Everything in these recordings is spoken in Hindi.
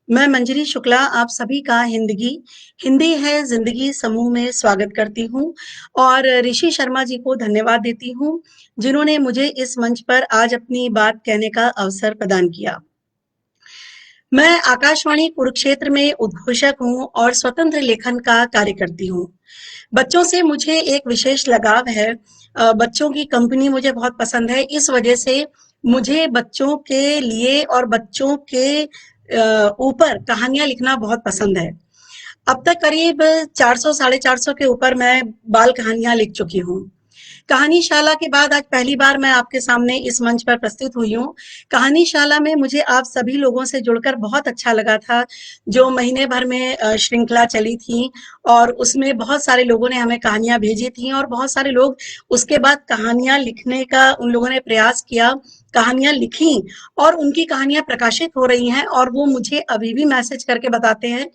मैं मंजरी शुक्ला आप सभी का हिंदी है जिंदगी समूह में स्वागत करती हूँ और ऋषि शर्मा जी को धन्यवाद देती हूँ जिन्होंने मुझे इस मंच पर आज अपनी बात कहने का अवसर प्रदान किया। मैं आकाशवाणी कुरुक्षेत्र में उद्घोषक हूँ और स्वतंत्र लेखन का कार्य करती हूँ। बच्चों से मुझे एक विशेष लगाव है। बच्चों की कंपनी मुझे बहुत पसंद है। इस वजह से मुझे बच्चों के लिए और बच्चों के ऊपर कहानियां लिखना बहुत पसंद है। अब तक करीब 400 साढ़े 400 के ऊपर मैं बाल कहानियां लिख चुकी हूँ। कहानीशाला के बाद आज पहली बार मैं आपके सामने इस मंच पर प्रस्तुत हुई हूँ। कहानीशाला में मुझे आप सभी लोगों से जुड़कर बहुत अच्छा लगा था। जो महीने भर में श्रृंखला चली थी और उसमें बहुत सारे लोगों ने हमें कहानियां भेजी थी और बहुत सारे लोग उसके बाद कहानियां लिखने का उन लोगों ने प्रयास किया, कहानियां लिखी और उनकी कहानियां प्रकाशित हो रही हैं और वो मुझे अभी भी मैसेज करके बताते हैं।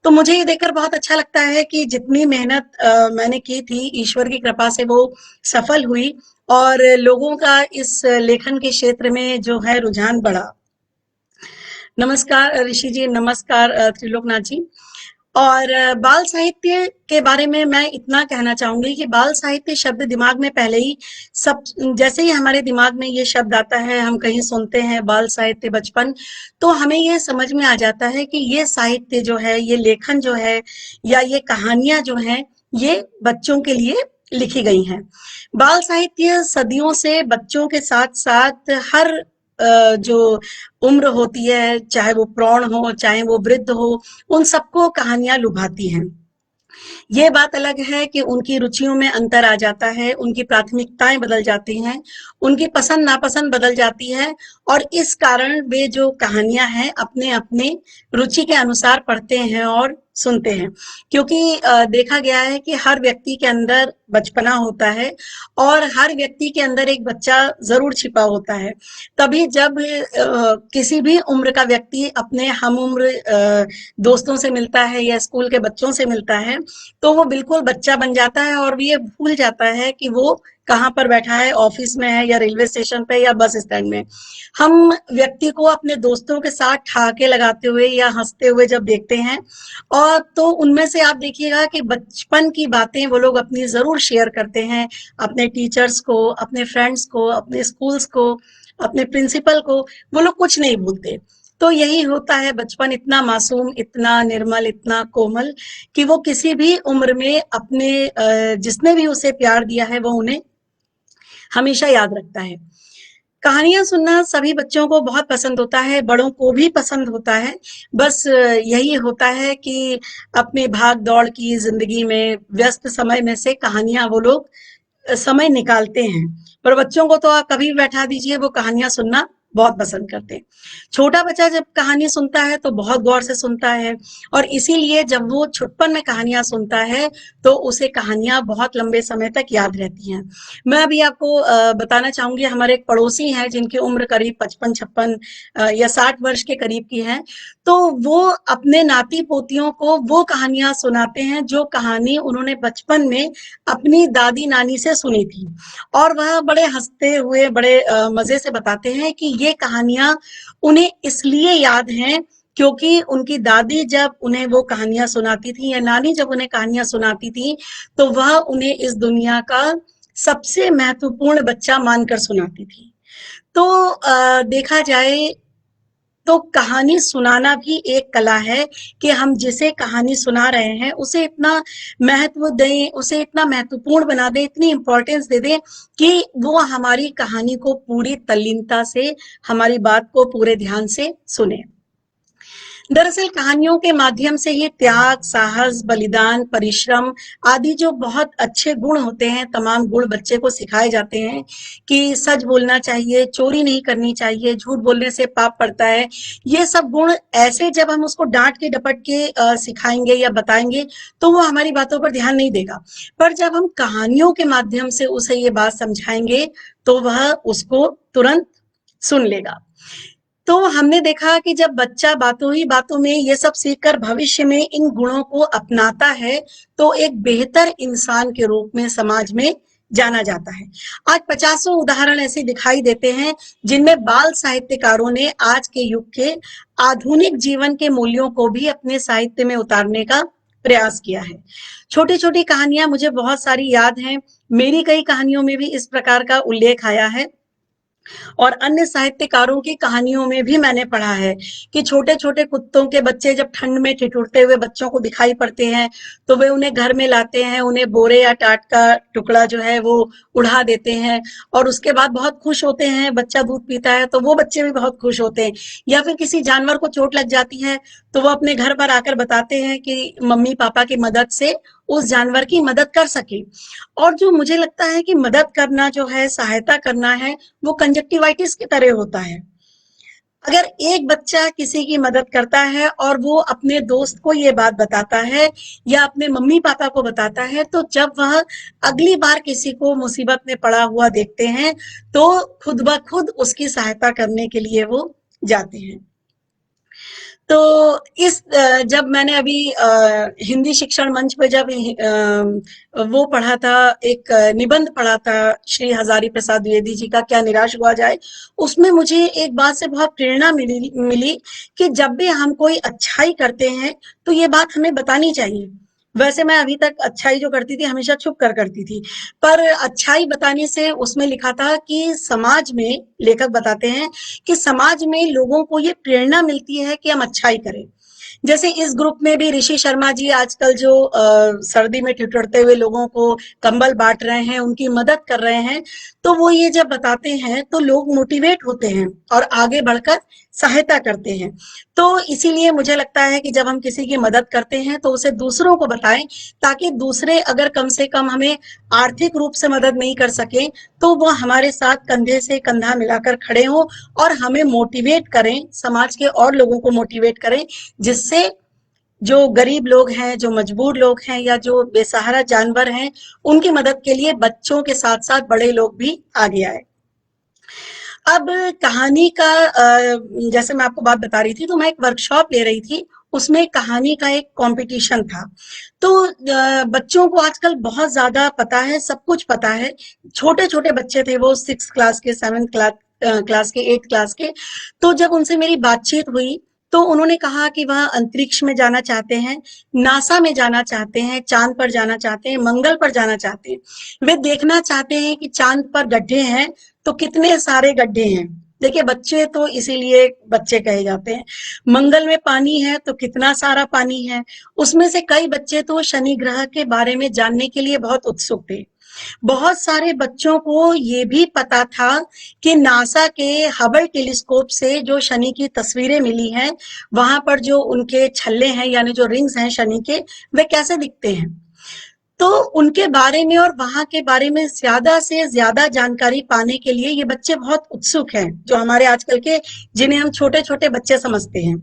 तो मुझे ये देखकर बहुत अच्छा लगता है कि जितनी मेहनत मैंने की थी ईश्वर की कृपा से वो सफल हुई और लोगों का इस लेखन के क्षेत्र में जो है रुझान बढ़ा। नमस्कार ऋषि जी, नमस्कार त्रिलोकनाथ जी। और बाल साहित्य के बारे में मैं इतना कहना चाहूंगी कि बाल साहित्य शब्द दिमाग में पहले ही सब जैसे ही हमारे दिमाग में ये शब्द आता है, हम कहीं सुनते हैं बाल साहित्य बचपन, तो हमें ये समझ में आ जाता है कि ये साहित्य जो है, ये लेखन जो है या ये कहानियां जो हैं, ये बच्चों के लिए लिखी गई हैं। बाल साहित्य सदियों से बच्चों के साथ साथ हर जो उम्र होती है, चाहे वो प्रौढ़ हो चाहे वो वृद्ध हो, उन सबको कहानियां लुभाती हैं। ये बात अलग है कि उनकी रुचियों में अंतर आ जाता है, उनकी प्राथमिकताएं बदल जाती हैं, उनकी पसंद नापसंद बदल जाती है और इस कारण वे जो कहानियां हैं अपने अपने रुचि के अनुसार पढ़ते हैं और सुनते हैं। क्योंकि देखा गया है कि हर व्यक्ति के अंदर बचपना होता है और हर व्यक्ति के अंदर एक बच्चा जरूर छिपा होता है। तभी जब किसी भी उम्र का व्यक्ति अपने हम उम्र दोस्तों से मिलता है या स्कूल के बच्चों से मिलता है, तो वो बिल्कुल बच्चा बन जाता है और ये भूल जाता है कि वो कहाँ पर बैठा है, ऑफिस में है या रेलवे स्टेशन पे या बस स्टैंड में। हम व्यक्ति को अपने दोस्तों के साथ ठहाके लगाते हुए या हंसते हुए जब देखते हैं और तो उनमें से आप देखिएगा कि बचपन की बातें वो लोग अपनी जरूर शेयर करते हैं अपने टीचर्स को, अपने फ्रेंड्स को, अपने स्कूल्स को, अपने प्रिंसिपल को। वो लोग कुछ नहीं भूलते। तो यही होता है बचपन, इतना मासूम, इतना निर्मल, इतना कोमल कि वो किसी भी उम्र में अपने जिसने भी उसे प्यार दिया है वो उन्हें हमेशा याद रखता है। कहानियां सुनना सभी बच्चों को बहुत पसंद होता है, बड़ों को भी पसंद होता है। बस यही होता है कि अपने भाग दौड़ की जिंदगी में व्यस्त समय में से कहानियां वो लोग समय निकालते हैं। पर बच्चों को तो आप कभी भी बैठा दीजिए, वो कहानियां सुनना बहुत पसंद करते हैं। छोटा बच्चा जब कहानी सुनता है तो बहुत गौर से सुनता है और इसीलिए जब वो छुटपन में कहानियां सुनता है तो उसे कहानियां बहुत लंबे समय तक याद रहती हैं। मैं अभी आपको बताना चाहूंगी, हमारे एक पड़ोसी हैं जिनकी उम्र करीब 55-56 या 60 वर्ष के करीब की है। तो वो अपने नाती पोतियों को वो कहानियां सुनाते हैं जो कहानी उन्होंने बचपन में अपनी दादी नानी से सुनी थी और वह बड़े हंसते हुए बड़े मजे से बताते हैं कि ये कहानियां उन्हें इसलिए याद हैं क्योंकि उनकी दादी जब उन्हें वो कहानियां सुनाती थी या नानी जब उन्हें कहानियां सुनाती थी तो वह उन्हें इस दुनिया का सबसे महत्वपूर्ण बच्चा मानकर सुनाती थी। तो देखा जाए तो कहानी सुनाना भी एक कला है कि हम जिसे कहानी सुना रहे हैं उसे इतना महत्व दें, उसे इतना महत्वपूर्ण बना दें, इतनी इंपॉर्टेंस दे दें कि वो हमारी कहानी को पूरी तल्लीनता से, हमारी बात को पूरे ध्यान से सुने। दरअसल कहानियों के माध्यम से ही त्याग, साहस, बलिदान, परिश्रम आदि जो बहुत अच्छे गुण होते हैं, तमाम गुण बच्चे को सिखाए जाते हैं कि सच बोलना चाहिए, चोरी नहीं करनी चाहिए, झूठ बोलने से पाप पड़ता है। ये सब गुण ऐसे जब हम उसको डांट के डपट के सिखाएंगे या बताएंगे तो वो हमारी बातों पर ध्यान नहीं देगा। पर जब हम कहानियों के माध्यम से उसे ये बात समझाएंगे तो वह उसको तुरंत सुन लेगा। तो हमने देखा कि जब बच्चा बातों ही बातों में ये सब सीखकर भविष्य में इन गुणों को अपनाता है तो एक बेहतर इंसान के रूप में समाज में जाना जाता है। आज पचासों उदाहरण ऐसे दिखाई देते हैं जिनमें बाल साहित्यकारों ने आज के युग के आधुनिक जीवन के मूल्यों को भी अपने साहित्य में उतारने का प्रयास किया है। छोटी छोटी कहानियां मुझे बहुत सारी याद हैं। मेरी कई कहानियों में भी इस प्रकार का उल्लेख आया है और अन्य साहित्यकारों की कहानियों में भी मैंने पढ़ा है कि छोटे छोटे कुत्तों के बच्चे जब ठंड में ठिठुरते हुए बच्चों को दिखाई पड़ते हैं तो वे उन्हें घर में लाते हैं, उन्हें बोरे या टाट का टुकड़ा जो है वो उड़ा देते हैं और उसके बाद बहुत खुश होते हैं। बच्चा दूध पीता है तो वो बच्चे भी बहुत खुश होते हैं। या फिर किसी जानवर को चोट लग जाती है तो वो अपने घर पर आकर बताते हैं कि मम्मी पापा की मदद से उस जानवर की मदद कर सके। और जो मुझे लगता है कि मदद करना जो है, सहायता करना है, वो कंजक्टिवाइटिस की तरह होता है। अगर एक बच्चा किसी की मदद करता है और वो अपने दोस्त को ये बात बताता है या अपने मम्मी पापा को बताता है, तो जब वह अगली बार किसी को मुसीबत में पड़ा हुआ देखते हैं तो खुद ब खुद उसकी सहायता करने के लिए वो जाते हैं। तो जब मैंने अभी हिंदी शिक्षण मंच पे जब वो पढ़ा था, एक निबंध पढ़ा था श्री हजारी प्रसाद द्विवेदी जी का, क्या निराश हुआ जाए, उसमें मुझे एक बात से बहुत प्रेरणा मिली कि जब भी हम कोई अच्छाई करते हैं तो ये बात हमें बतानी चाहिए। वैसे मैं अभी तक अच्छाई जो करती थी हमेशा छुप कर करती थी, पर अच्छाई बताने से उसमें लिखा था कि समाज में, लेखक बताते हैं कि समाज में लोगों को ये प्रेरणा मिलती है कि हम अच्छाई करें। जैसे इस ग्रुप में भी ऋषि शर्मा जी आजकल जो सर्दी में ठिठुरते हुए लोगों को कंबल बांट रहे हैं, उनकी मदद कर रहे हैं, तो वो ये जब बताते हैं तो लोग मोटिवेट होते हैं और आगे बढ़कर सहायता करते हैं। तो इसीलिए मुझे लगता है कि जब हम किसी की मदद करते हैं तो उसे दूसरों को बताएं, ताकि दूसरे अगर कम से कम हमें आर्थिक रूप से मदद नहीं कर सके तो वो हमारे साथ कंधे से कंधा मिलाकर खड़े हों और हमें मोटिवेट करें, समाज के और लोगों को मोटिवेट करें, जिससे जो गरीब लोग हैं, जो मजबूर लोग हैं या जो बेसहारा जानवर हैं, उनकी मदद के लिए बच्चों के साथ साथ बड़े लोग भी आगे आए। अब कहानी का जैसे मैं आपको बात बता रही थी, तो मैं एक वर्कशॉप ले रही थी, उसमें कहानी का एक कंपटीशन था। तो बच्चों को आजकल बहुत ज्यादा पता है, सब कुछ पता है। छोटे छोटे बच्चे थे वो, 6 क्लास के, 7 क्लास के, 8 क्लास के। तो जब उनसे मेरी बातचीत हुई तो उन्होंने कहा कि वह अंतरिक्ष में जाना चाहते हैं, नासा में जाना चाहते हैं, चांद पर जाना चाहते हैं, मंगल पर जाना चाहते हैं। वे देखना चाहते हैं कि चांद पर गड्ढे हैं तो कितने सारे गड्ढे हैं। देखिए, बच्चे तो इसीलिए बच्चे कहे जाते हैं। मंगल में पानी है तो कितना सारा पानी है। उसमें से कई बच्चे तो शनि ग्रह के बारे में जानने के लिए बहुत उत्सुक थे। बहुत सारे बच्चों को ये भी पता था कि नासा के हबल टेलीस्कोप से जो शनि की तस्वीरें मिली हैं, वहां पर जो उनके छल्ले हैं यानी जो रिंग्स हैं शनि के, वे कैसे दिखते हैं। तो उनके बारे में और वहां के बारे में ज्यादा से ज्यादा जानकारी पाने के लिए ये बच्चे बहुत उत्सुक हैं, जो हमारे आजकल के, जिन्हें हम छोटे छोटे बच्चे समझते हैं।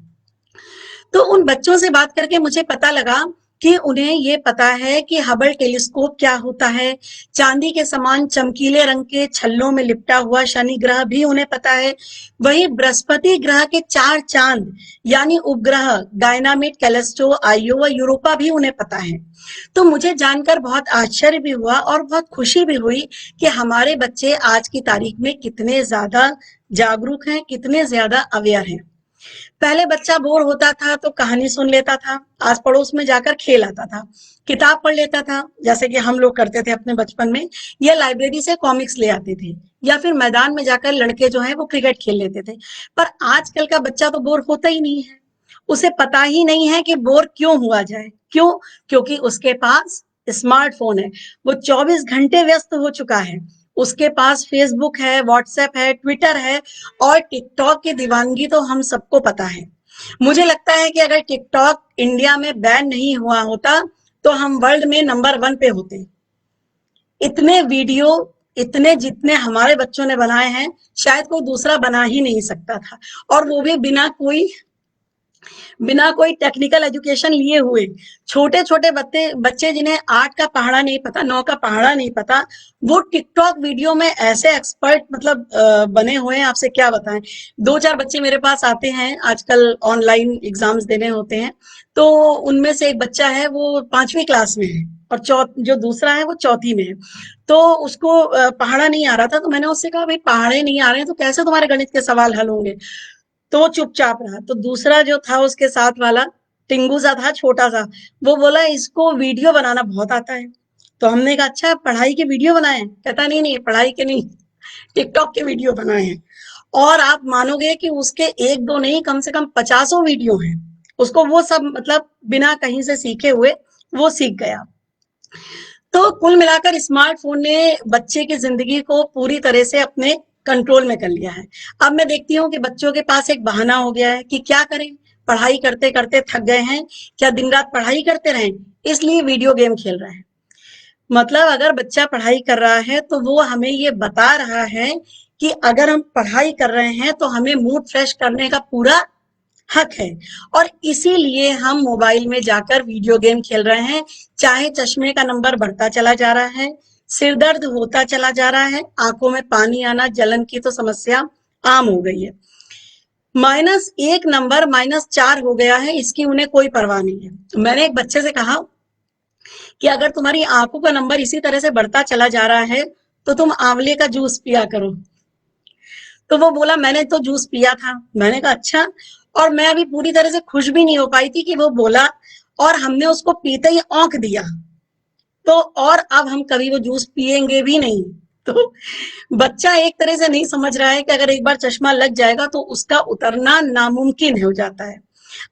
तो उन बच्चों से बात करके मुझे पता लगा कि उन्हें ये पता है कि हबल टेलीस्कोप क्या होता है। चांदी के समान चमकीले रंग के छल्लों में लिपटा हुआ शनि ग्रह भी उन्हें पता है। वही बृहस्पति ग्रह के 4 चांद यानी उपग्रह डायनामिट, कैलेस्टो, आइयो व यूरोपा भी उन्हें पता है। तो मुझे जानकर बहुत आश्चर्य भी हुआ और बहुत खुशी भी हुई कि हमारे बच्चे आज की तारीख में कितने ज्यादा जागरूक हैं, कितने ज्यादा अवेयर हैं। पहले बच्चा बोर होता था तो कहानी सुन लेता था, आस पड़ोस में जाकर खेल आता था, किताब पढ़ लेता था जैसे कि हम लोग करते थे अपने बचपन में, या लाइब्रेरी से कॉमिक्स ले आते थे, या फिर मैदान में जाकर लड़के जो है वो क्रिकेट खेल लेते थे। पर आजकल का बच्चा तो बोर होता ही नहीं है। उसे पता ही नहीं है कि बोर क्यों हुआ जाए। क्यों? क्योंकि उसके पास स्मार्टफोन है। वो 24 घंटे व्यस्त हो चुका है। उसके पास फेसबुक है, व्हाट्सएप है, ट्विटर है और टिकटॉक की दीवानगी तो हम सबको पता है। मुझे लगता है कि अगर टिकटॉक इंडिया में बैन नहीं हुआ होता तो हम वर्ल्ड में नंबर 1 पे होते। इतने वीडियो, इतने जितने हमारे बच्चों ने बनाए हैं, शायद कोई दूसरा बना ही नहीं सकता था, और वो भी बिना कोई टेक्निकल एजुकेशन लिए हुए। छोटे छोटे बच्चे जिन्हें 8 का पहाड़ा नहीं पता, 9 का पहाड़ा नहीं पता, वो टिकटॉक वीडियो में ऐसे एक्सपर्ट मतलब बने हुए हैं, आपसे क्या बताएं। 2-4 बच्चे मेरे पास आते हैं, आजकल ऑनलाइन एग्जाम्स देने होते हैं, तो उनमें से एक बच्चा है वो 5वीं क्लास में है। और जो दूसरा है वो चौथी में है। तो उसको पहाड़ा नहीं आ रहा था, तो मैंने उससे कहा भाई पहाड़े नहीं आ रहे हैं तो कैसे तुम्हारे गणित के सवाल हल होंगे। तो वो चुपचाप रहा। तो दूसरा जो था उसके साथ वाला, टिंगू सा था छोटा सा, वो बोला इसको वीडियो बनाना बहुत आता है। तो हमने कहा अच्छा पढ़ाई के वीडियो बनाए हैं? कहता नहीं नहीं पढ़ाई के नहीं, टिकटॉक के वीडियो बनाए हैं। और आप मानोगे कि उसके एक दो नहीं, कम से कम पचासों वीडियो हैं। उसको वो सब मतलब बिना कहीं से सीखे हुए वो सीख गया। तो कुल मिलाकर स्मार्टफोन ने बच्चे की जिंदगी को पूरी तरह से अपने कंट्रोल में कर लिया है। अब मैं देखती हूँ कि बच्चों के पास एक बहाना हो गया है कि क्या करें, पढ़ाई करते करते थक गए हैं, क्या दिन रात पढ़ाई करते रहें, इसलिए वीडियो गेम खेल रहे हैं। मतलब अगर बच्चा पढ़ाई कर रहा है तो वो हमें ये बता रहा है कि अगर हम पढ़ाई कर रहे हैं तो हमें मूड फ्रेश करने का पूरा हक है। और इसीलिए हम मोबाइल में जाकर वीडियो गेम खेल रहे हैं। चाहे चश्मे का नंबर बढ़ता चला जा रहा है, सिर दर्द होता चला जा रहा है, आंखों में पानी आना, जलन की तो समस्या आम हो गई है। -1 नंबर -4 हो गया है, इसकी उन्हें कोई परवाह नहीं है। मैंने एक बच्चे से कहा कि अगर तुम्हारी आंखों का नंबर इसी तरह से बढ़ता चला जा रहा है तो तुम आंवले का जूस पिया करो। तो वो बोला मैंने तो जूस पिया था। मैंने कहा अच्छा। और मैं अभी पूरी तरह से खुश भी नहीं हो पाई थी कि वो बोला, और हमने उसको पीते ही औंक दिया। तो और अब हम कभी वो जूस पिएंगे भी नहीं। तो बच्चा एक तरह से नहीं समझ रहा है कि अगर एक बार चश्मा लग जाएगा तो उसका उतरना नामुमकिन हो जाता है।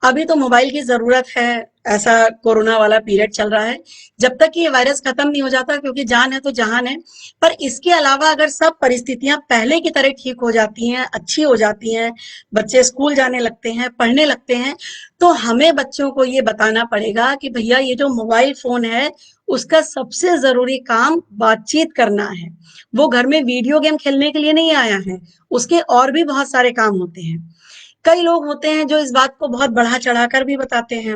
अभी तो मोबाइल की जरूरत है, ऐसा कोरोना वाला पीरियड चल रहा है, जब तक कि ये वायरस खत्म नहीं हो जाता, क्योंकि जान है तो जहान है। पर इसके अलावा अगर सब परिस्थितियां पहले की तरह ठीक हो जाती हैं, अच्छी हो जाती हैं, बच्चे स्कूल जाने लगते हैं, पढ़ने लगते हैं, तो हमें बच्चों को ये बताना पड़ेगा कि भैया ये जो मोबाइल फोन है उसका सबसे जरूरी काम बातचीत करना है। वो घर में वीडियो गेम खेलने के लिए नहीं आया है, उसके और भी बहुत सारे काम होते हैं। कई लोग होते हैं जो इस बात को बहुत बढ़ा चढ़ाकर भी बताते हैं।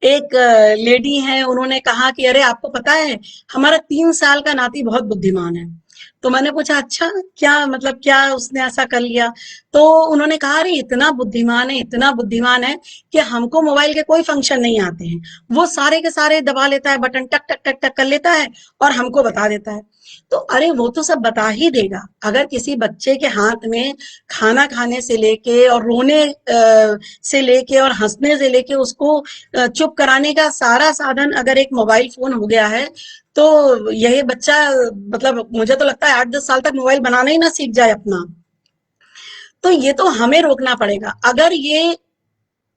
एक लेडी है, उन्होंने कहा कि अरे आपको पता है हमारा 3 साल का नाती बहुत बुद्धिमान है। तो मैंने पूछा अच्छा क्या मतलब क्या उसने ऐसा कर लिया। तो उन्होंने कहा अरे इतना बुद्धिमान है, इतना बुद्धिमान है कि हमको मोबाइल के कोई फंक्शन नहीं आते हैं, वो सारे के सारे दबा लेता है, बटन टक टक टक टक कर लेता है और हमको बता देता है। तो अरे वो तो सब बता ही देगा। अगर किसी बच्चे के हाथ में खाना खाने से लेके और रोने से लेके और हंसने से लेके उसको चुप कराने का सारा साधन अगर एक मोबाइल फोन हो गया है, तो यही बच्चा मतलब मुझे तो लगता है 8-10 साल तक मोबाइल बनाना ही ना सीख जाए अपना। तो ये तो हमें रोकना पड़ेगा। अगर ये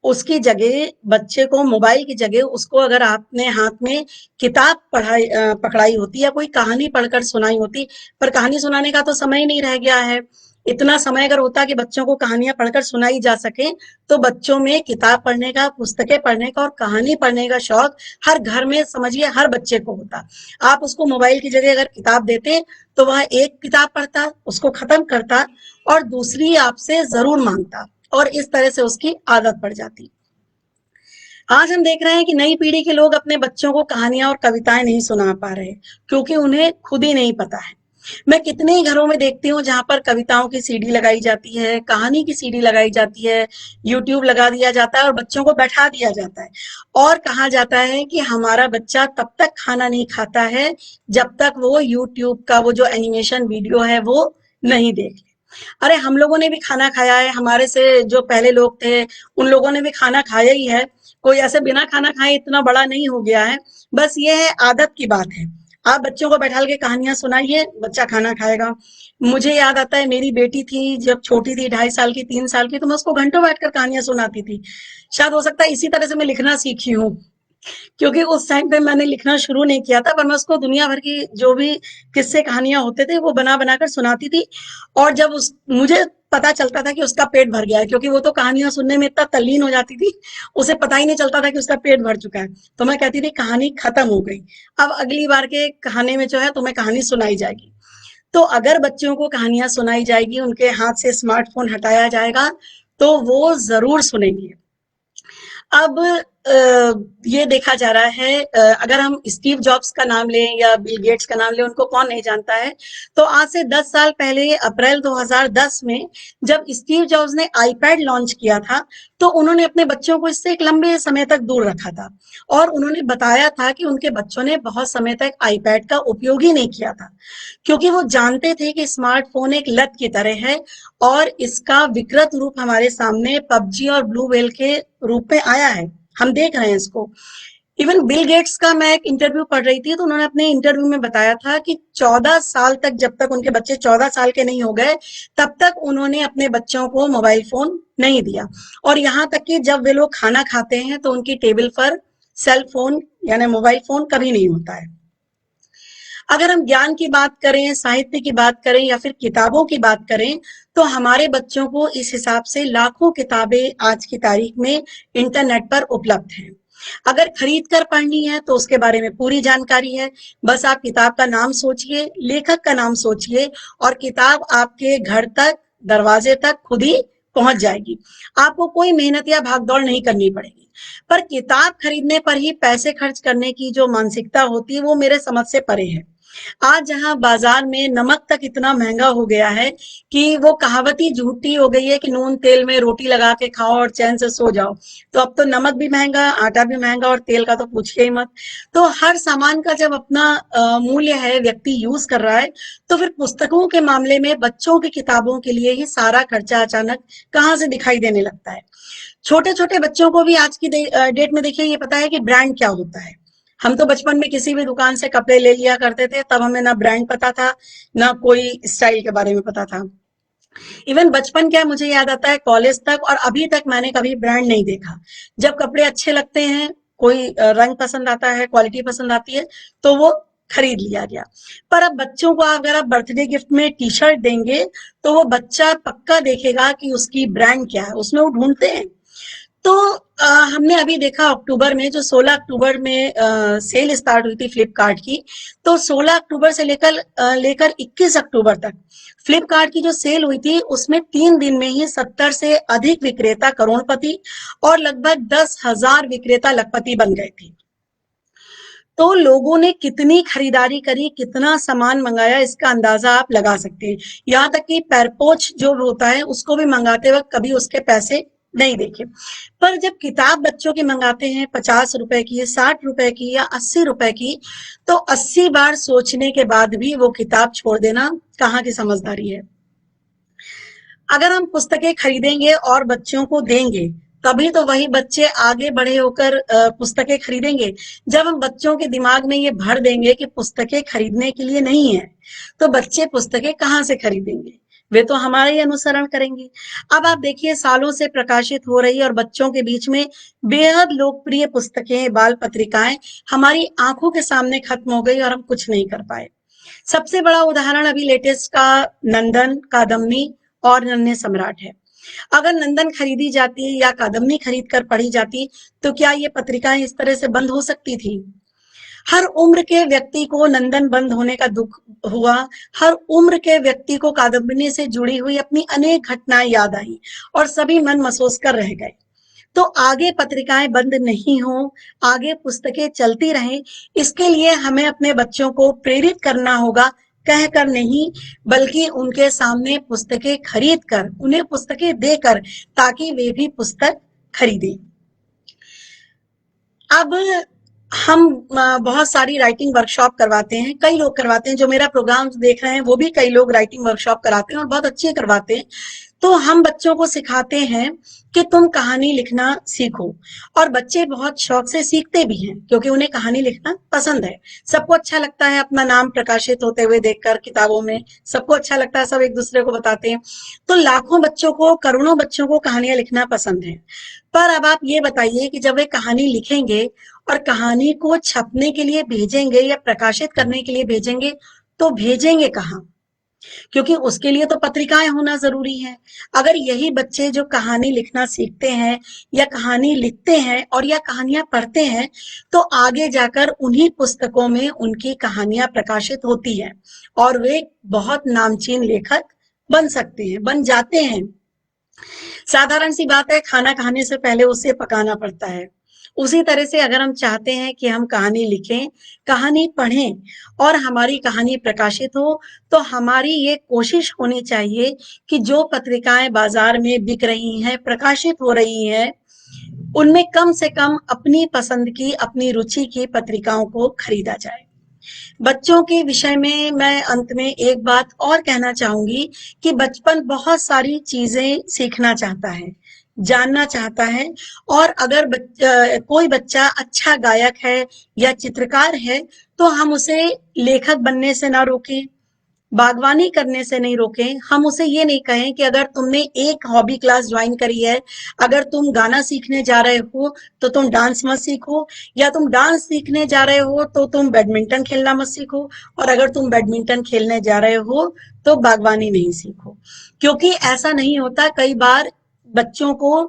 उसकी जगह बच्चे को मोबाइल की जगह उसको अगर आपने हाथ में किताब पकड़ाई होती या कोई कहानी पढ़कर सुनाई होती। पर कहानी सुनाने का तो समय ही नहीं रह गया है। इतना समय अगर होता कि बच्चों को कहानियां पढ़कर सुनाई जा सके, तो बच्चों में किताब पढ़ने का, पुस्तकें पढ़ने का और कहानी पढ़ने का शौक हर घर में समझिए हर बच्चे को होता। आप उसको मोबाइल की जगह अगर किताब देते तो वह एक किताब पढ़ता, उसको खत्म करता और दूसरी आपसे जरूर मांगता, और इस तरह से उसकी आदत पड़ जाती। आज हम देख रहे हैं कि नई पीढ़ी के लोग अपने बच्चों को कहानियां और कविताएं नहीं सुना पा रहे, क्योंकि उन्हें खुद ही नहीं पता है। मैं कितने ही घरों में देखती हूँ जहां पर कविताओं की सीडी लगाई जाती है, कहानी की सीडी लगाई जाती है, यूट्यूब लगा दिया जाता है और बच्चों को बैठा दिया जाता है। और कहा जाता है कि हमारा बच्चा तब तक खाना नहीं खाता है जब तक वो यूट्यूब का वो जो एनिमेशन वीडियो है वो नहीं देख ले। अरे हम लोगों ने भी खाना खाया है, हमारे से जो पहले लोग थे उन लोगों ने भी खाना खाया ही है। कोई ऐसे बिना खाना खाए इतना बड़ा नहीं हो गया है। बस ये है आदत की बात है। आप बच्चों को बैठा के कहानियां सुनाइए, बच्चा खाना खाएगा। मुझे याद आता है मेरी बेटी थी जब छोटी थी, 2.5 साल की, 3 साल की, तो मैं उसको घंटों बैठकर कहानियां सुनाती थी। शायद हो सकता है इसी तरह से मैं लिखना सीखी हूँ, क्योंकि उस टाइम पे मैंने लिखना शुरू नहीं किया था, पर मैं उसको दुनिया भर की जो भी किस्से कहानियां होते थे वो बना बना कर सुनाती थी। और जब उस मुझे पता चलता था कि उसका पेट भर गया है, क्योंकि वो तो कहानियां सुनने में इतना तल्लीन हो जाती थी, उसे पता ही नहीं चलता था कि उसका पेट भर चुका है। तो मैं कहती थी कहानी खत्म हो गई, अब अगली बार के कहानी में जो है तुम्हें कहानी सुनाई जाएगी। तो अगर बच्चों को कहानियां सुनाई जाएगी, उनके हाथ से स्मार्टफोन हटाया जाएगा, तो वो जरूर सुनेंगे। अब ये देखा जा रहा है, अगर हम स्टीव जॉब्स का नाम लें या बिल गेट्स का नाम लें, उनको कौन नहीं जानता है। तो आज से 10 साल पहले अप्रैल 2010 में जब स्टीव जॉब्स ने आईपैड लॉन्च किया था, तो उन्होंने अपने बच्चों को इससे एक लंबे समय तक दूर रखा था और उन्होंने बताया था कि उनके बच्चों ने बहुत समय तक आईपैड का उपयोग ही नहीं किया था, क्योंकि वो जानते थे कि स्मार्टफोन एक लत की तरह है और इसका विकृत रूप हमारे सामने पबजी और ब्लू व्हेल के रूप में आया है। हम देख रहे हैं इसको। इवन बिल गेट्स का मैं एक इंटरव्यू पढ़ रही थी, तो उन्होंने अपने इंटरव्यू में बताया था कि 14 साल तक, जब तक उनके बच्चे 14 साल के नहीं हो गए, तब तक उन्होंने अपने बच्चों को मोबाइल फोन नहीं दिया। और यहाँ तक कि जब वे लोग खाना खाते हैं तो उनकी टेबल पर सेल फोन यानी मोबाइल फोन कभी नहीं होता है। अगर हम ज्ञान की बात करें, साहित्य की बात करें या फिर किताबों की बात करें, तो हमारे बच्चों को इस हिसाब से लाखों किताबें आज की तारीख में इंटरनेट पर उपलब्ध हैं। अगर खरीद कर पढ़नी है तो उसके बारे में पूरी जानकारी है। बस आप किताब का नाम सोचिए, लेखक का नाम सोचिए और किताब आपके घर तक, दरवाजे तक खुद ही पहुंच जाएगी। आपको कोई मेहनत या भागदौड़ नहीं करनी पड़ेगी। पर किताब खरीदने पर ही पैसे खर्च करने की जो मानसिकता होती है, वो मेरे समझ से परे है। आज जहां बाजार में नमक तक इतना महंगा हो गया है कि वो कहावत ही झूठी हो गई है कि नून तेल में रोटी लगा के खाओ और चैन से सो जाओ। तो अब तो नमक भी महंगा, आटा भी महंगा और तेल का तो पूछिए ही मत। तो हर सामान का जब अपना मूल्य है, व्यक्ति यूज कर रहा है, तो फिर पुस्तकों के मामले में बच्चों की किताबों के लिए ही सारा खर्चा अचानक कहाँ से दिखाई देने लगता है। छोटे छोटे बच्चों को भी आज की डेट में देखिए ये पता है कि ब्रांड क्या होता है। हम तो बचपन में किसी भी दुकान से कपड़े ले लिया करते थे, तब हमें ना ब्रांड पता था, ना कोई स्टाइल के बारे में पता था। इवन बचपन क्या, मुझे याद आता है कॉलेज तक और अभी तक मैंने कभी ब्रांड नहीं देखा। जब कपड़े अच्छे लगते हैं, कोई रंग पसंद आता है, क्वालिटी पसंद आती है, तो वो खरीद लिया गया। पर अब बच्चों को अगर आप बर्थडे गिफ्ट में टी शर्ट देंगे, तो वो बच्चा पक्का देखेगा कि उसकी ब्रांड क्या है, उसमें वो ढूंढते हैं। तो हमने अभी देखा अक्टूबर में, जो 16 अक्टूबर में सेल स्टार्ट हुई थी फ्लिपकार्ट की, तो 16 अक्टूबर से लेकर 21 अक्टूबर तक फ्लिपकार्ट की जो सेल हुई थी, उसमें 3 दिन में ही 70 से अधिक विक्रेता करोड़पति और लगभग 10,000 विक्रेता लखपति बन गए थे। तो लोगों ने कितनी खरीदारी करी, कितना सामान मंगाया, इसका अंदाजा आप लगा सकते हैं। यहाँ तक कि पैरपोच जो होता है, उसको भी मंगाते वक्त कभी उसके पैसे नहीं देखे। पर जब किताब बच्चों की मंगाते हैं 50 रुपए की, 60 रुपए की या 80 रुपए की, तो 80 बार सोचने के बाद भी वो किताब छोड़ देना कहाँ की समझदारी है। अगर हम पुस्तकें खरीदेंगे और बच्चों को देंगे, तभी तो वही बच्चे आगे बड़े होकर पुस्तकें खरीदेंगे। जब हम बच्चों के दिमाग में ये भर देंगे कि पुस्तकें खरीदने के लिए नहीं है, तो बच्चे पुस्तकें कहाँ से खरीदेंगे? वे तो हमारा ही अनुसरण करेंगे। अब आप देखिए, सालों से प्रकाशित हो रही और बच्चों के बीच में बेहद लोकप्रिय पुस्तकें, बाल पत्रिकाएं हमारी आंखों के सामने खत्म हो गई और हम कुछ नहीं कर पाए। सबसे बड़ा उदाहरण अभी लेटेस्ट का नंदन, कादम्बनी और नन्हे सम्राट है। अगर नंदन खरीदी जाती या कादम्बनी खरीद कर पढ़ी जाती, तो क्या ये पत्रिकाएं इस तरह से बंद हो सकती थी? हर उम्र के व्यक्ति को नंदन बंद होने का दुख हुआ। हर उम्र के व्यक्ति को कादम्बनी से जुड़ी हुई अपनी अनेक घटनाएं याद आई और सभी मन महसूस कर रह गए। तो आगे पत्रिकाएं बंद नहीं हो, आगे पुस्तकें चलती रहें, इसके लिए हमें अपने बच्चों को प्रेरित करना होगा, कहकर नहीं बल्कि उनके सामने पुस्तकें खरीद कर, उन्हें पुस्तकें देकर, ताकि वे भी पुस्तक खरीदें। अब हम बहुत सारी राइटिंग वर्कशॉप करवाते हैं, कई लोग करवाते हैं, जो मेरा प्रोग्राम देख रहे हैं वो भी कई लोग राइटिंग वर्कशॉप कराते हैं और बहुत अच्छे करवाते हैं। तो हम बच्चों को सिखाते हैं कि तुम कहानी लिखना सीखो, और बच्चे बहुत शौक से सीखते भी हैं क्योंकि उन्हें कहानी लिखना पसंद है। सबको अच्छा लगता है अपना नाम प्रकाशित होते हुए देखकर किताबों में, सबको अच्छा लगता है, सब एक दूसरे को बताते हैं। तो लाखों बच्चों को, करोड़ों बच्चों को कहानियां लिखना पसंद है। पर अब आप ये बताइए कि जब वे कहानी लिखेंगे और कहानी को छपने के लिए भेजेंगे या प्रकाशित करने के लिए भेजेंगे, तो भेजेंगे कहाँ? क्योंकि उसके लिए तो पत्रिकाएं होना जरूरी है। अगर यही बच्चे जो कहानी लिखना सीखते हैं या कहानी लिखते हैं और या कहानियां पढ़ते हैं, तो आगे जाकर उन्हीं पुस्तकों में उनकी कहानियां प्रकाशित होती है और वे बहुत नामचीन लेखक बन सकते हैं, बन जाते हैं। साधारण सी बात है, खाना खाने से पहले उसे पकाना पड़ता है। उसी तरह से अगर हम चाहते हैं कि हम कहानी लिखें, कहानी पढ़ें और हमारी कहानी प्रकाशित हो, तो हमारी ये कोशिश होनी चाहिए कि जो पत्रिकाएँ बाज़ार में बिक रही हैं, प्रकाशित हो रही हैं, उनमें कम से कम अपनी पसंद की, अपनी रुचि की पत्रिकाओं को खरीदा जाए। बच्चों के विषय में मैं अंत में एक बात और कहना चाहूंगी कि बचपन बहुत सारी चीजें सीखना चाहता है, जानना चाहता है। और अगर कोई बच्चा अच्छा गायक है या चित्रकार है, तो हम उसे लेखक बनने से ना रोकें, बागवानी करने से नहीं रोकें। हम उसे ये नहीं कहें कि अगर तुमने एक हॉबी क्लास ज्वाइन करी है, अगर तुम गाना सीखने जा रहे हो तो तुम डांस मत सीखो, या तुम डांस सीखने जा रहे हो तो तुम बैडमिंटन खेलना मत सीखो, और अगर तुम बैडमिंटन खेलने जा रहे हो तो बागवानी नहीं सीखो। क्योंकि ऐसा नहीं होता। कई बार बच्चों को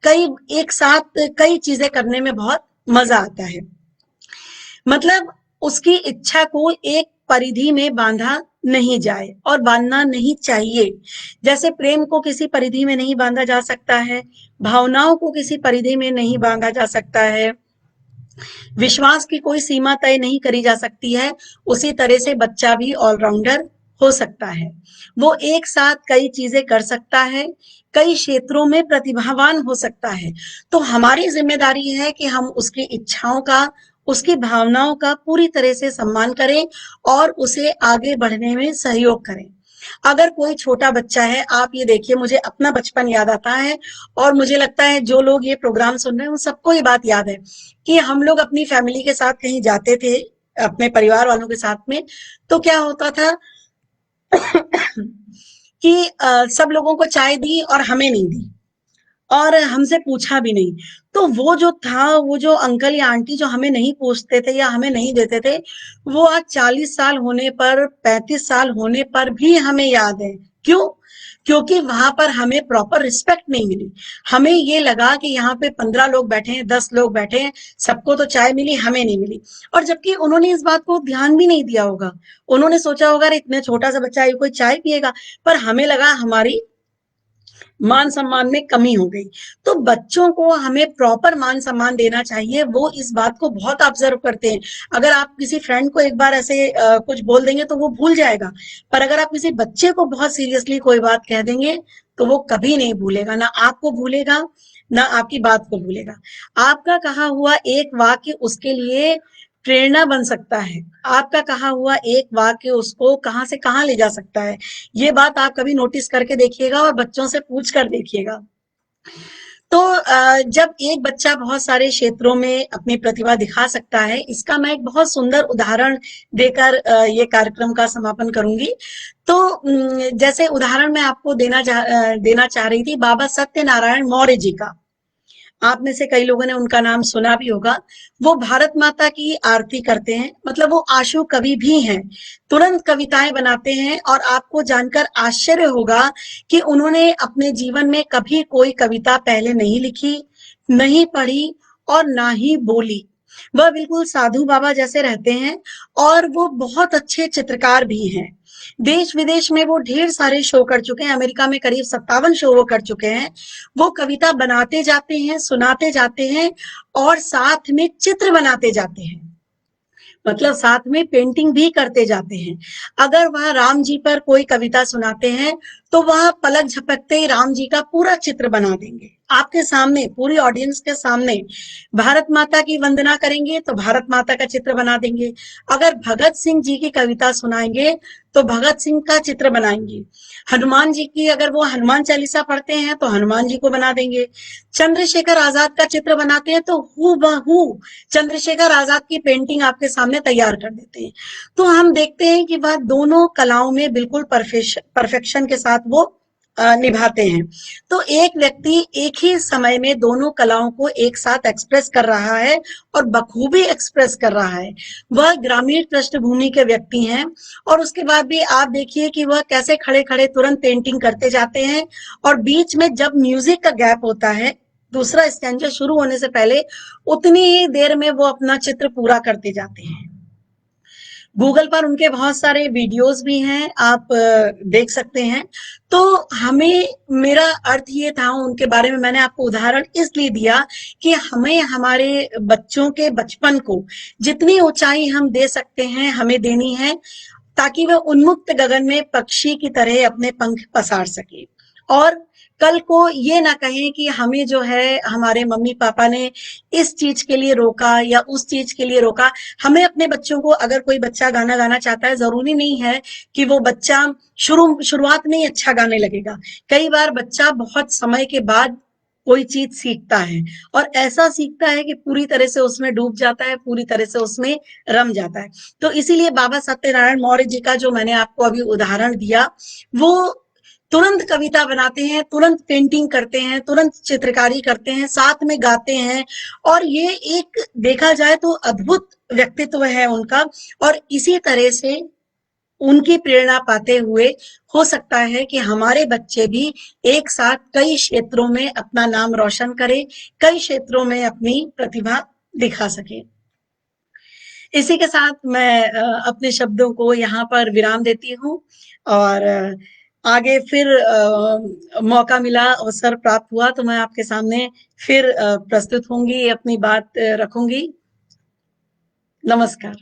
कई एक साथ कई चीजें करने में बहुत मजा आता है। मतलब उसकी इच्छा को एक परिधि में बांधा नहीं जाए और बांधना नहीं चाहिए। जैसे प्रेम को किसी परिधि में नहीं बांधा जा सकता है, भावनाओं को किसी परिधि में नहीं बांधा जा सकता है, विश्वास की कोई सीमा तय नहीं करी जा सकती है। उसी तरह से बच्चा भी ऑलराउंडर हो सकता है। वो एक साथ कई चीजें कर सकता है, कई क्षेत्रों में प्रतिभावान हो सकता है। तो हमारी जिम्मेदारी है कि हम उसकी इच्छाओं का, उसकी भावनाओं का पूरी तरह से सम्मान करें और उसे आगे बढ़ने में सहयोग करें। अगर कोई छोटा बच्चा है, आप ये देखिए, मुझे अपना बचपन याद आता है और मुझे लगता है जो लोग ये प्रोग्राम सुन रहे हैं उन सबको ये बात याद है कि हम लोग अपनी फैमिली के साथ कहीं जाते थे, अपने परिवार वालों के साथ में, तो क्या होता था कि सब लोगों को चाय दी और हमें नहीं दी और हमसे पूछा भी नहीं। तो वो जो था, वो जो अंकल या आंटी जो हमें नहीं पूछते थे या हमें नहीं देते थे, वो आज 40 साल होने पर, 35 साल होने पर भी हमें याद है। क्यों? क्योंकि वहां पर हमें प्रॉपर रिस्पेक्ट नहीं मिली। हमें ये लगा कि यहाँ पे 15 लोग बैठे हैं, 10 लोग बैठे हैं, सबको तो चाय मिली, हमें नहीं मिली। और जबकि उन्होंने इस बात को ध्यान भी नहीं दिया होगा। उन्होंने सोचा होगा अरे इतने छोटा सा बच्चा है, कोई चाय पिएगा। पर हमें लगा हमारी मान सम्मान में कमी हो गई। तो बच्चों को हमें प्रॉपर मान सम्मान देना चाहिए। वो इस बात को बहुत ऑब्जर्व करते हैं। अगर आप किसी फ्रेंड को एक बार ऐसे कुछ बोल देंगे तो वो भूल जाएगा, पर अगर आप किसी बच्चे को बहुत सीरियसली कोई बात कह देंगे तो वो कभी नहीं भूलेगा, ना आपको भूलेगा ना आपकी बात को भूलेगा। आपका कहा हुआ एक वाक्य उसके लिए प्रेरणा बन सकता है। आपका कहा हुआ एक वाक्य उसको कहाँ से कहाँ ले जा सकता है। ये बात आप कभी नोटिस करके देखिएगा और बच्चों से पूछ कर देखिएगा। तो जब एक बच्चा बहुत सारे क्षेत्रों में अपनी प्रतिभा दिखा सकता है, इसका मैं एक बहुत सुंदर उदाहरण देकर ये कार्यक्रम का समापन करूंगी। तो जैसे उदाहरण मैं आपको देना चाह रही थी बाबा सत्यनारायण मौर्य जी का। आप में से कई लोगों ने उनका नाम सुना भी होगा। वो भारत माता की आरती करते हैं, मतलब वो आशु कवि भी हैं। तुरंत कविताएं बनाते हैं और आपको जानकर आश्चर्य होगा कि उन्होंने अपने जीवन में कभी कोई कविता पहले नहीं लिखी, नहीं पढ़ी और ना ही बोली। वह बिल्कुल साधु बाबा जैसे रहते हैं और वो बहुत अच्छे चित्रकार भी हैं। देश विदेश में वो ढेर सारे शो कर चुके हैं। अमेरिका में करीब 57 शो वो कर चुके हैं। वो कविता बनाते जाते हैं, सुनाते जाते हैं और साथ में चित्र बनाते जाते हैं, मतलब साथ में पेंटिंग भी करते जाते हैं। अगर वह राम जी पर कोई कविता सुनाते हैं तो वह पलक झपकते ही राम जी का पूरा चित्र बना देंगे आपके सामने, पूरी ऑडियंस के सामने। भारत माता की वंदना करेंगे तो भारत माता का चित्र बना देंगे। अगर भगत सिंह जी की कविता सुनाएंगे तो भगत सिंह का चित्र बनाएंगे। हनुमान जी की अगर वो हनुमान चालीसा पढ़ते हैं तो हनुमान जी को बना देंगे। चंद्रशेखर आजाद का चित्र बनाते हैं तो हूबहू चंद्रशेखर आजाद की पेंटिंग आपके सामने तैयार कर देते हैं। तो हम देखते हैं कि वह दोनों कलाओं में बिल्कुल परफेक्शन के साथ वो निभाते हैं। तो एक व्यक्ति एक ही समय में दोनों कलाओं को एक साथ एक्सप्रेस कर रहा है और बखूबी एक्सप्रेस कर रहा है। वह ग्रामीण पृष्ठभूमि के व्यक्ति हैं और उसके बाद भी आप देखिए कि वह कैसे खड़े खड़े तुरंत पेंटिंग करते जाते हैं और बीच में जब म्यूजिक का गैप होता है, दूसरा स्टैंजा शुरू होने से पहले, उतनी ही देर में वो अपना चित्र पूरा करते जाते हैं। गूगल पर उनके बहुत सारे वीडियोस भी हैं, आप देख सकते हैं। तो हमें, मेरा अर्थ ये था उनके बारे में, मैंने आपको उदाहरण इसलिए दिया कि हमें हमारे बच्चों के बचपन को जितनी ऊंचाई हम दे सकते हैं हमें देनी है, ताकि वह उन्मुक्त गगन में पक्षी की तरह अपने पंख पसार सके। और कल को ये ना कहें कि हमें जो है हमारे मम्मी पापा ने इस चीज के लिए रोका या उस चीज के लिए रोका। हमें अपने बच्चों को, अगर कोई बच्चा गाना गाना चाहता है, जरूरी नहीं है कि वो बच्चा शुरुआत में ही अच्छा गाने लगेगा। कई बार बच्चा बहुत समय के बाद कोई चीज सीखता है, और ऐसा सीखता है कि पूरी तरह से उसमें डूब जाता है, पूरी तरह से उसमें रम जाता है। तो इसीलिए बाबा सत्यनारायण मौर्य जी का जो मैंने आपको अभी उदाहरण दिया, वो तुरंत कविता बनाते हैं, तुरंत पेंटिंग करते हैं, तुरंत चित्रकारी करते हैं, साथ में गाते हैं। और ये एक देखा जाए तो अद्भुत व्यक्तित्व है उनका। और इसी तरह से उनकी प्रेरणा पाते हुए हो सकता है कि हमारे बच्चे भी एक साथ कई क्षेत्रों में अपना नाम रोशन करें, कई क्षेत्रों में अपनी प्रतिभा दिखा सके। इसी के साथ मैं अपने शब्दों को यहाँ पर विराम देती हूँ। और आगे फिर मौका मिला, अवसर प्राप्त हुआ तो मैं आपके सामने फिर प्रस्तुत होंगी, अपनी बात रखूंगी। नमस्कार।